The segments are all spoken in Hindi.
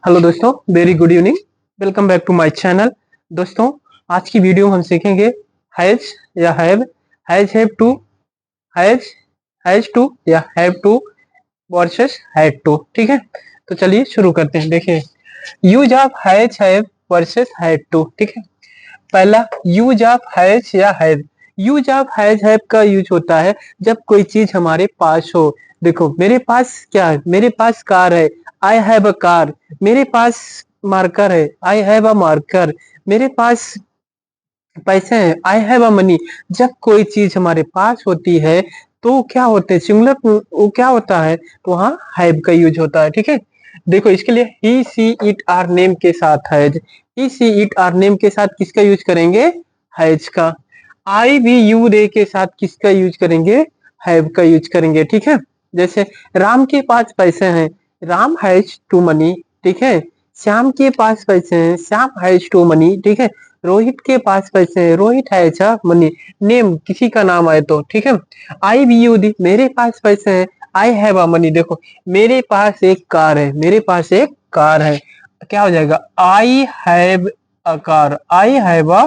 हेलो दोस्तों, very good evening. Welcome back to my channel. दोस्तों, आज की वीडियो में हम सीखेंगे हैज या have to, has has to या have to versus had to. ठीक है, तो चलिए शुरू करते हैं। देखिए, use of has have versus had to. ठीक है, पहला यूज ऑफ हैज या have. Use of has have का यूज होता है जब कोई चीज हमारे पास हो। देखो, मेरे पास क्या है? मेरे पास कार है, आई हैव अ कार। मेरे पास मार्कर है, आई हैव अ मार्कर। मेरे पास पैसे हैं, आई हैव अ मनी। जब कोई चीज हमारे पास होती है तो क्या होते हैं? सिंगुलर वो क्या होता है? तो वहाँ हैव का यूज होता है। ठीक है, देखो इसके लिए he she it or name के साथ has, he she it or name के साथ किसका यूज करेंगे? हैज का। आई वी यू दे के साथ किसका यूज करेंगे? हैव का यूज करेंगे। ठीक है, जैसे राम के पास पैसे हैं, राम हैज टू मनी। ठीक है, श्याम के पास पैसे हैं, श्याम हैज टू मनी। ठीक है, रोहित के पास पैसे हैं, Rohit has a money. Name किसी का नाम आए तो। ठीक है, आई वी यू दी, मेरे पास पैसे हैं, आई हैव अ मनी। देखो, मेरे पास एक कार है, मेरे पास एक कार है, क्या हो जाएगा? I have a car, I have a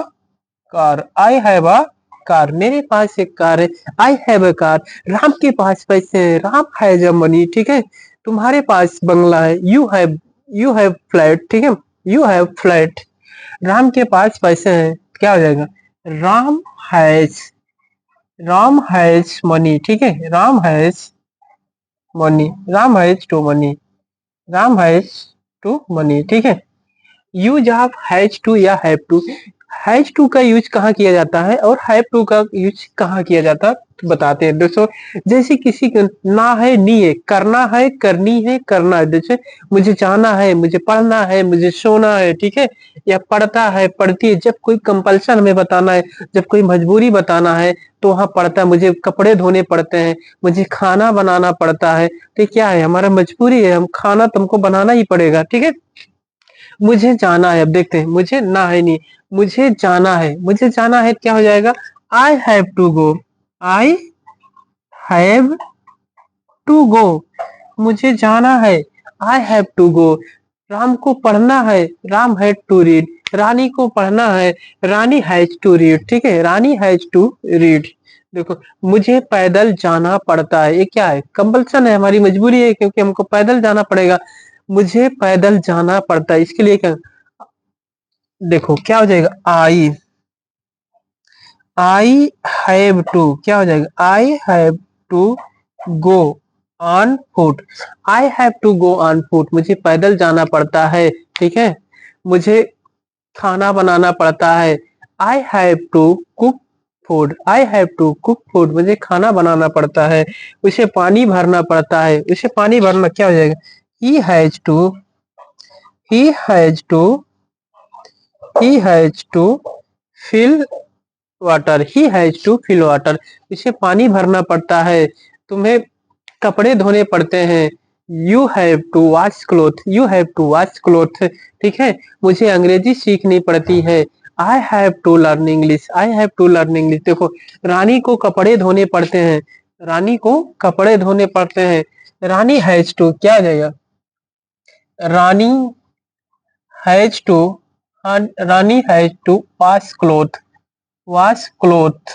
car, I have a car. मेरे पास एक कार है, I have a car. Ram के पास पैसे हैं, राम हैज अ मनी। ठीक है, तुम्हारे पास बंगला है, यू हैव फ्लैट। ठीक है, यू हैव फ्लैट। राम के पास पैसे हैं, क्या हो जाएगा? Ram has, Ram has money. ठीक है, Ram has money, Ram has to money, Ram has to money. ठीक है, यूज ऑफ हैज टू या हैव टू। हैज टू का यूज कहाँ किया जाता है और हैव टू का यूज कहाँ किया जाता है, तो बताते हैं दोस्तों। जैसे किसी का ना है, नी है, करना है, करनी है, करना है। जैसे मुझे जाना है, मुझे पढ़ना है, मुझे सोना है। ठीक है, या पढ़ता है, पढ़ती है। जब कोई कंपल्सन हमें बताना है, जब कोई मजबूरी बताना है, तो वहां पढ़ता है। मुझे कपड़े धोने पड़ते हैं, मुझे खाना बनाना पड़ता है। तो क्या है? हमारा मजबूरी है, हम खाना तुमको बनाना ही पड़ेगा। ठीक है, मुझे जाना है। अब देखते हैं, मुझे ना है नहीं, मुझे जाना है, मुझे जाना है, क्या हो जाएगा? I have to go, I have to go. मुझे जाना है, I have to go. Ram को पढ़ना है, Ram had to read. Rani को पढ़ना है, रानी हैज टू रीड। ठीक है, रानी हैज टू रीड। देखो, मुझे पैदल जाना पड़ता है, ये क्या है? कंपल्सन है, हमारी मजबूरी है, क्योंकि हमको पैदल जाना पड़ेगा। मुझे पैदल जाना पड़ता है, इसके लिए क्या? देखो क्या हो जाएगा? आई हैव टू, क्या हो जाएगा? I have to go on foot, I have to go on foot. मुझे पैदल जाना पड़ता है। ठीक है, मुझे खाना बनाना पड़ता है, I have to cook food, I have to cook food. मुझे खाना बनाना पड़ता है। उसे पानी भरना पड़ता है, उसे पानी भरना, क्या हो जाएगा? He has to, he has to, he has to fill water, he has to fill water. इसे पानी भरना पड़ता है, तुम्हें कपड़े धोने पड़ते हैं। You have to wash cloth, you have to wash cloth. ठीक है, मुझे अंग्रेजी सीखनी पड़ती है, I have to learn English, I have to learn English. देखो, रानी को कपड़े धोने पड़ते हैं, रानी को कपड़े धोने पड़ते हैं। रानी हैज टू, क्या आ जाएगा? Rani has to, Rani has to wash cloth, wash cloth.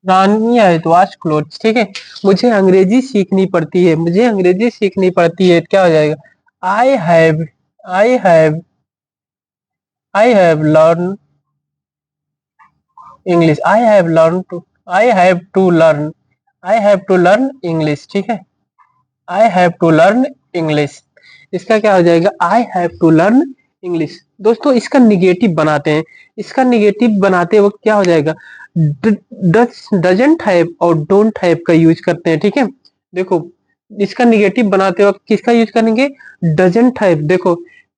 Rani है तो वॉश क्लोथ्स। ठीक है, मुझे अंग्रेजी सीखनी पड़ती है, मुझे अंग्रेजी सीखनी पड़ती है, क्या हो जाएगा? I have, I have, I have learn English, I have learn to, I have to learn, I have to learn English. ठीक है, I have to learn English. इसका क्या हो जाएगा? I have to learn English. दोस्तों, इसका निगेटिव बनाते हैं। इसका निगेटिव बनाते वक्त क्या हो जाएगा? डजंट हैव और डोंट हैव का यूज करते हैं। ठीक है, देखो इसका निगेटिव बनाते वक्त किसका यूज करेंगे? Doesn't have. देखो,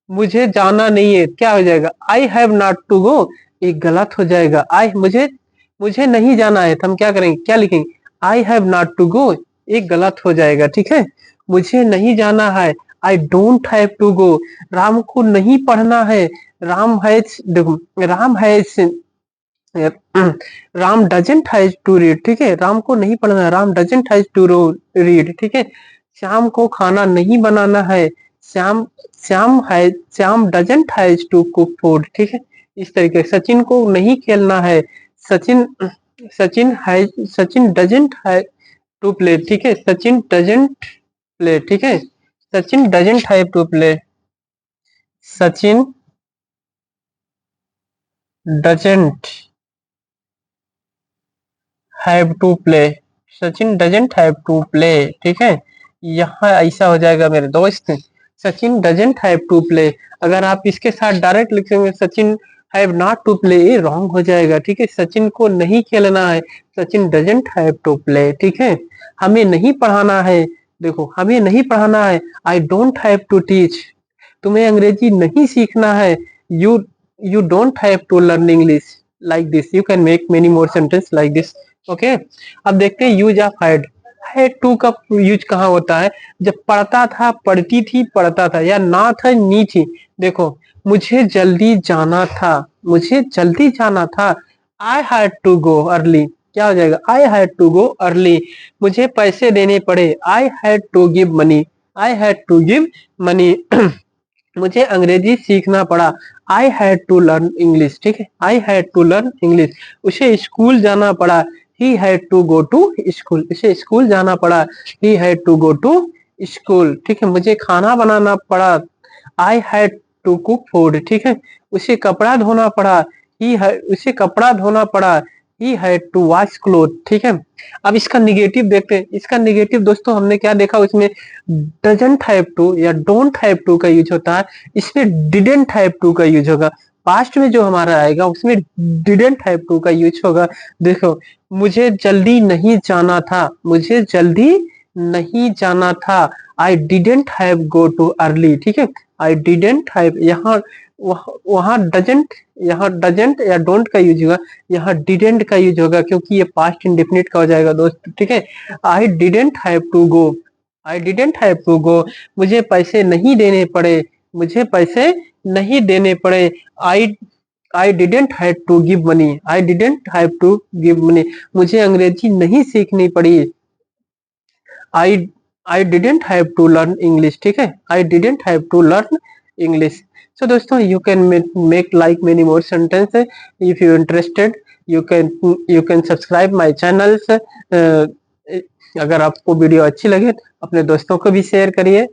मुझे जाना नहीं है, क्या हो जाएगा? I have not to go, एक गलत हो जाएगा। आई, मुझे मुझे नहीं जाना है, तो हम क्या करेंगे? क्या लिखेंगे? I have not to go, एक गलत हो जाएगा। ठीक है, मुझे नहीं जाना है, I don't have to go. Ram को नहीं पढ़ना है, राम हैज, देखो Ram has, Ram doesn't has to read. ठीक है, राम को नहीं पढ़ना है, Ram doesn't has to read. ठीक है, श्याम को खाना नहीं बनाना है, Shyam Shyam doesn't has to cook food, ठीक है। इस तरीके से सचिन को नहीं खेलना है, Sachin Sachin doesn't have to play, ठीक है। सचिन डजंट प्ले, ठीक है। Sachin doesn't have to play, Sachin doesn't have to play, Sachin doesn't have to play, ठीक है। यहाँ ऐसा हो जाएगा मेरे दोस्त, Sachin doesn't have to play. अगर आप इसके साथ डायरेक्ट लिखेंगे Sachin have not to play, ये रॉन्ग हो जाएगा, ठीक है। सचिन को नहीं खेलना है, Sachin doesn't have to play, ठीक है। हमें नहीं पढ़ाना है, देखो हमें नहीं पढ़ाना है, I don't have to teach, तुम्हें अंग्रेजी नहीं सीखना है, you you don't have to learn English, like this you can make many more sentence like this, okay. अब देखते हैं use of had. Had to का यूज कहाँ होता है, जब पढ़ता था, पढ़ती थी, पढ़ता था, या ना था, नी थी। देखो मुझे जल्दी जाना था, मुझे जल्दी जाना था, I had to go early, क्या हो जाएगा, I had to go early. मुझे पैसे देने पड़े, I had to give money, I had to give money. मुझे अंग्रेजी सीखना पड़ा, I had to learn English, ठीक है। I had to learn English. उसे स्कूल जाना पड़ा, he had to go to school, उसे स्कूल जाना पड़ा, he had to go to school, ठीक है। मुझे खाना बनाना पड़ा, I had to cook food, ठीक है। उसे कपड़ा धोना पड़ा, उसे कपड़ा धोना पड़ा, he had to wash cloth, ठीक है। अब इसका निगेटिव देखते हैं। इसका निगेटिव दोस्तों हमने क्या देखा, उसमें डजंट हैव टू या डोंट हैव टू का यूज होता है, इसमें डिडंट हैव टू का यूज होगा। पास्ट में जो हमारा आएगा उसमें डिडंट हैव टू का यूज होगा। देखो मुझे जल्दी नहीं जाना था, मुझे जल्दी नहीं जाना था, आई didn't have go too early, ठीक है। आई डिडेंट हैव, यहाँ वहां डजंट, यहाँ डजंट या डोंट का यूज होगा, यहाँ डिडेंट का यूज होगा, क्योंकि ये पास्ट इंडेफिनिट का हो जाएगा दोस्त, ठीक है। I didn't have to go, I didn't have to go. मुझे पैसे नहीं देने पड़े, मुझे पैसे नहीं देने पड़े, I I didn't have to give money, I didn't have to give money. मुझे अंग्रेजी नहीं सीखनी पड़ी, I I didn't have to learn English, ठीक है। I didn't have to learn English. So दोस्तों you can make like many more sentence, if you interested you can subscribe my channels. अगर आपको वीडियो अच्छी लगे अपने दोस्तों को भी शेयर करिए।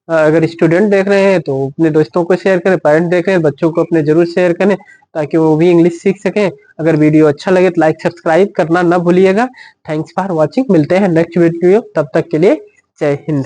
अगर स्टूडेंट देख रहे हैं तो अपने दोस्तों को शेयर करें, पेरेंट्स देख रहे हैं बच्चों को अपने जरूर शेयर करें, ताकि वो भी इंग्लिश सीख सकें। अगर वीडियो अच्छा लगे तो लाइक सब्सक्राइब करना ना भूलिएगा। थैंक्स फॉर वॉचिंग, मिलते हैं नेक्स्ट वीडियो, तब तक के लिए जय हिंद।